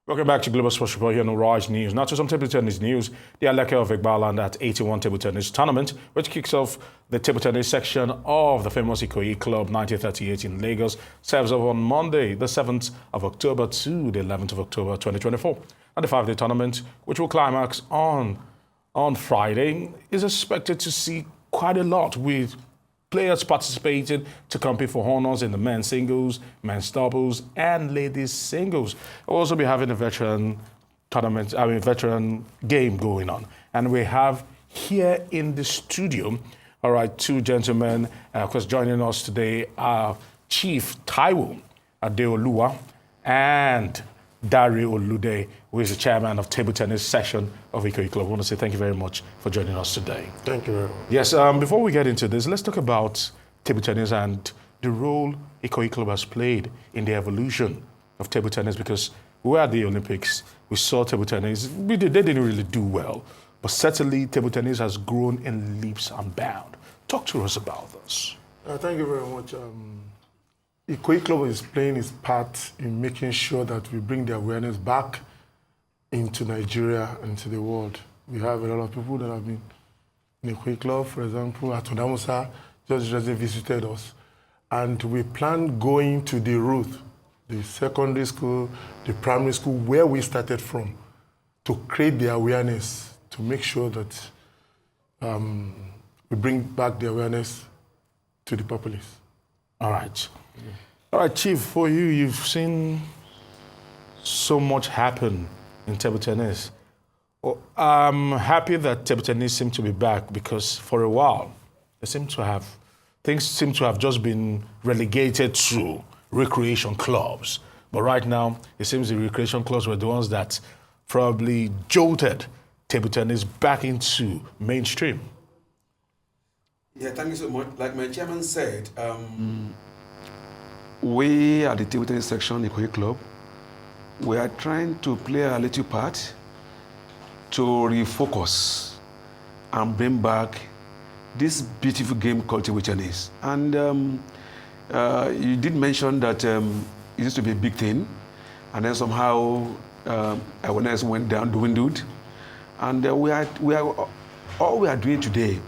Welcome back to Global Sports Report here on Raj News. Now to some table tennis news. The Alake of Egbaland at 81 table tennis tournament, which kicks off the table tennis section of the famous Ikoyi Club 1938 in Lagos, serves over on Monday, the 7th of October to the 11th of October 2024. And the 5-day tournament, which will climax on Friday, is expected to see quite a lot with players participating to compete for honors in the men's singles, men's doubles, and ladies singles. We'll also be having a veteran game going on. And we have here in the studio, all right, two gentlemen, of course, joining us today are Chief Taiwo, Adeoluwa, and Olude, who is the chairman of table tennis section of Ikoyi Club. I want to say thank you very much for joining us today. Thank you very much. Yes, before we get into this, let's talk about table tennis and the role Ikoyi Club has played in the evolution of table tennis, because we were at the Olympics, we saw table tennis, they didn't really do well, but certainly table tennis has grown in leaps and bounds. Talk to us about this. Thank you very much. Ikoyi Club is playing its part in making sure that we bring the awareness back into Nigeria and to the world. We have a lot of people that have been in Ikoyi Club. For example, Atodamusa just visited us. And we plan going to the root, the secondary school, the primary school, where we started from, to create the awareness, to make sure that we bring back the awareness to the populace. All right. All right, Chief, for you, you've seen so much happen in table tennis. Well, I'm happy that table tennis seems to be back, because for a while, things seem to have just been relegated to recreation clubs. But right now, it seems the recreation clubs were the ones that probably jolted table tennis back into mainstream. Yeah, thank you so much. Like my chairman said, we at the table tennis section, Ikoyi Club, we are trying to play a little part to refocus and bring back this beautiful game called table tennis. And you did mention that it used to be a big thing, and then somehow awareness went down, dwindled. And all we are doing today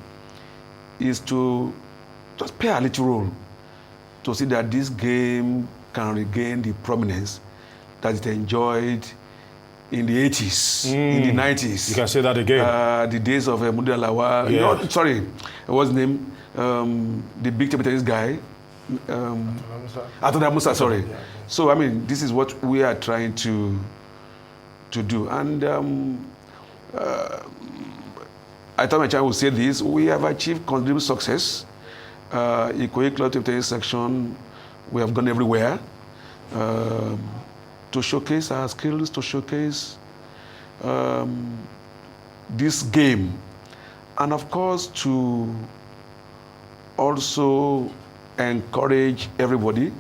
is to just play a little role to see that this game can regain the prominence that it enjoyed in the 80s, in the 90s. You can say that again. The days of Adeoluwa. Yeah. No, sorry, what's his name? The big table tennis guy. Atodamusa, sorry. Yeah. So, I mean, this is what we are trying to do. And I thought my child would say this. We have achieved considerable success. Ikoyi Club table tennis section, we have gone everywhere to showcase our skills, to showcase this game, and of course to also encourage everybody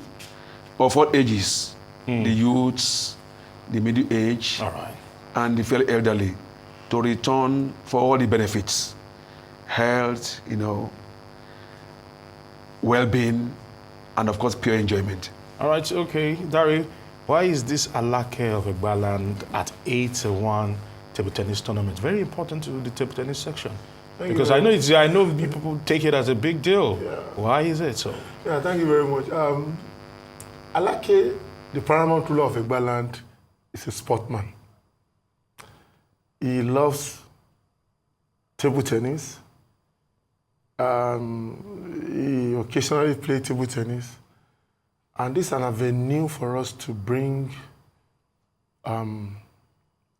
of all ages, the youths, the middle age, All right. and the fairly elderly, to return for all the benefits, health, well-being, and of course pure enjoyment. All right, okay. Dari, why is this Alake of Egbaland at 81 table tennis tournament very important to the table tennis section? Because I know people take it as a big deal. Yeah. Why is it so? Yeah, thank you very much. Alake, the paramount ruler of Egbaland, is a sportsman. He loves table tennis. He occasionally plays table tennis. And this is an avenue for us to bring back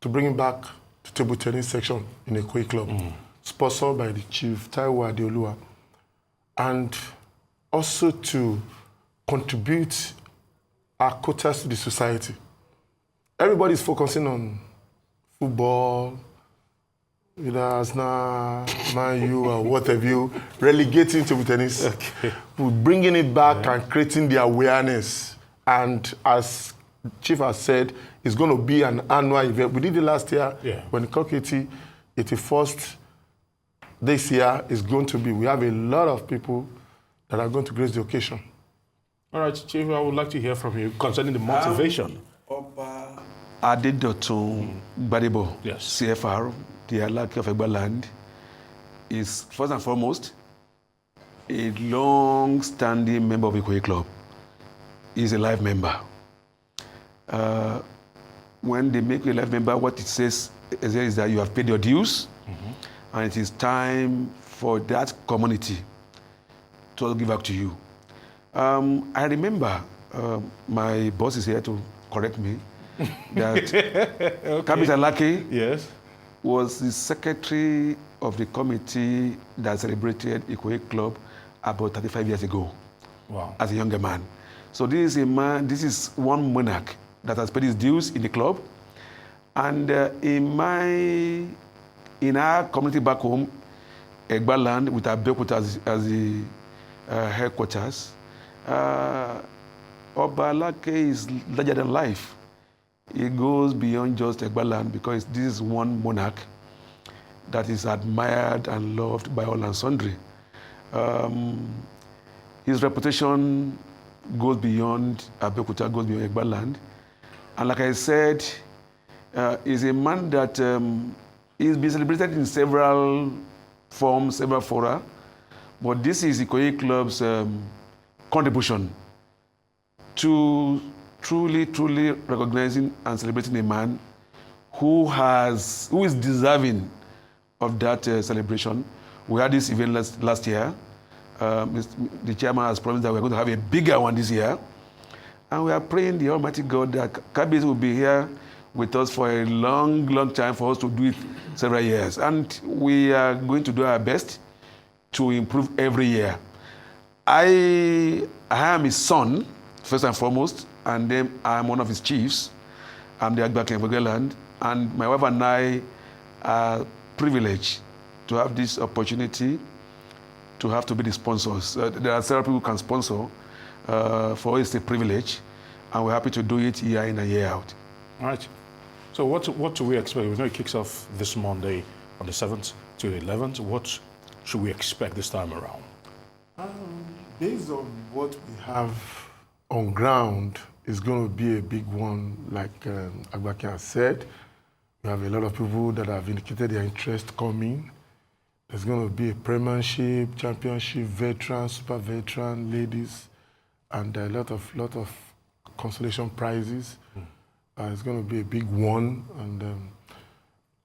the table tennis section in the Ikoyi Club, sponsored by the Chief Taiwo Adeoluwa, and also to contribute our quotas to the society. Everybody is focusing on football, either Arsenal, Man U, or what have you, relegating table tennis. Okay. We're bringing it back and creating the awareness. And as Chief has said, it's going to be an annual event. We did it last year when the Kokiti 81st. This year is going to be, we have a lot of people that are going to grace the occasion. All right, Chief, I would like to hear from you concerning the motivation. Oba Adedotun Gbadebo, Yes. CFR, the Alake of Egbaland, is first and foremost a long-standing member of Ikoyi Club. He's a life member. When they make you a life member, what it says is that you have paid your dues, and it is time for that community to give back to you. I remember, my boss is here to correct me, that Kabit Alake Yes. was the secretary of the committee that celebrated Ikoyi Club about 35 years ago. Wow. As a younger man. So this is a man, this is one monarch that has paid his dues in the club. And in our community back home, Egbaland, with Adeoluwa as the headquarters, Oba Alake is larger than life. It goes beyond just Egbaland because this is one monarch that is admired and loved by all and sundry. His reputation goes beyond Adeoluwa, goes beyond Egbaland. And like I said, is a man that is being celebrated in several forms, several fora. But this is Ikoyi Club's contribution to truly recognizing and celebrating a man who is deserving of that celebration. We had this event last year. The chairman has promised that we're going to have a bigger one this year. And we are praying the Almighty God that Kabit will be here with us for a long time for us to do it several years. And we are going to do our best to improve every year. I am his son, first and foremost, and then I'm one of his chiefs. I'm the Egbaland of Egbaland, and my wife and I are privileged to have this opportunity to have to be the sponsors. There are several people who can sponsor. For us, it's a privilege, and we're happy to do it year in and year out. All right. So what do we expect? We know it kicks off this Monday on the 7th to 11th. What should we expect this time around? Based on what we have on ground, it's going to be a big one, like Agbaki has said. We have a lot of people that have indicated their interest coming. There's going to be a premiership, championship, veteran, super veteran, ladies, and a lot of consolation prizes. It's going to be a big one. And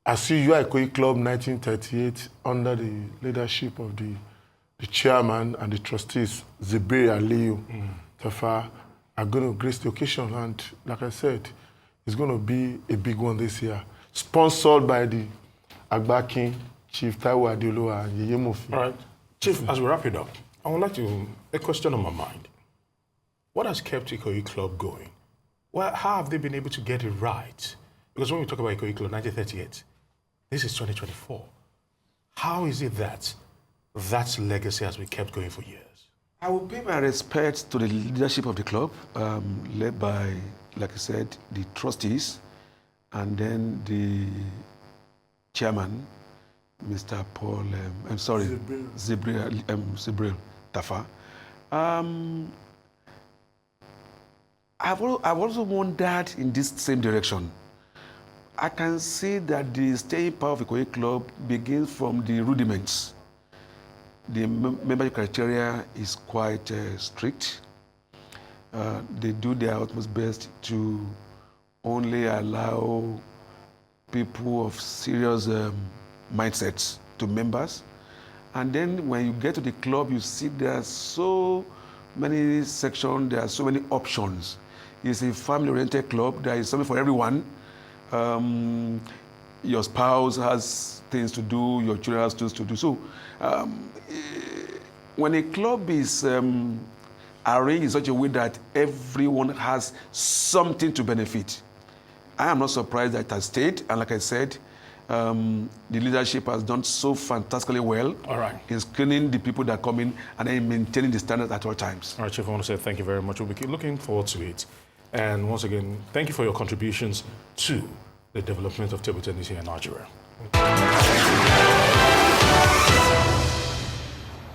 I see you at Ikoyi Club 1938 under the leadership of the chairman and the trustees, Zibri Aliyu Tafa, are going to grace the occasion. And like I said, it's going to be a big one this year. Sponsored by the Agbaki, Chief Taiwo Adeoluwa and Yeye Mofi. All right. Chief, as we wrap it up, I would like a question on my mind. What has kept Ikoyi Club going? Well, how have they been able to get it right? Because when we talk about Ikoyi Club 1938, this is 2024. How is it that that legacy has been kept going for years? I will pay my respects to the leadership of the club, led by, like I said, the trustees, and then the chairman, Mr. Paul, Zibril Tafa. I've also wondered in this same direction. I can see that the staying power of Ikoyi Club begins from the rudiments. The membership criteria is quite strict. They do their utmost best to only allow people of serious mindsets to members. And then when you get to the club, you see there are so many sections, there are so many options. It's a family-oriented club. There is something for everyone. Your spouse has things to do, your children have things to do. So when a club is arranged in such a way that everyone has something to benefit, I am not surprised that it has stayed. And like I said, the leadership has done so fantastically well. All right. In screening the people that come in and then maintaining the standards at all times. All right, Chief, I want to say thank you very much. We'll be looking forward to it. And once again, thank you for your contributions to the development of table tennis here in Nigeria.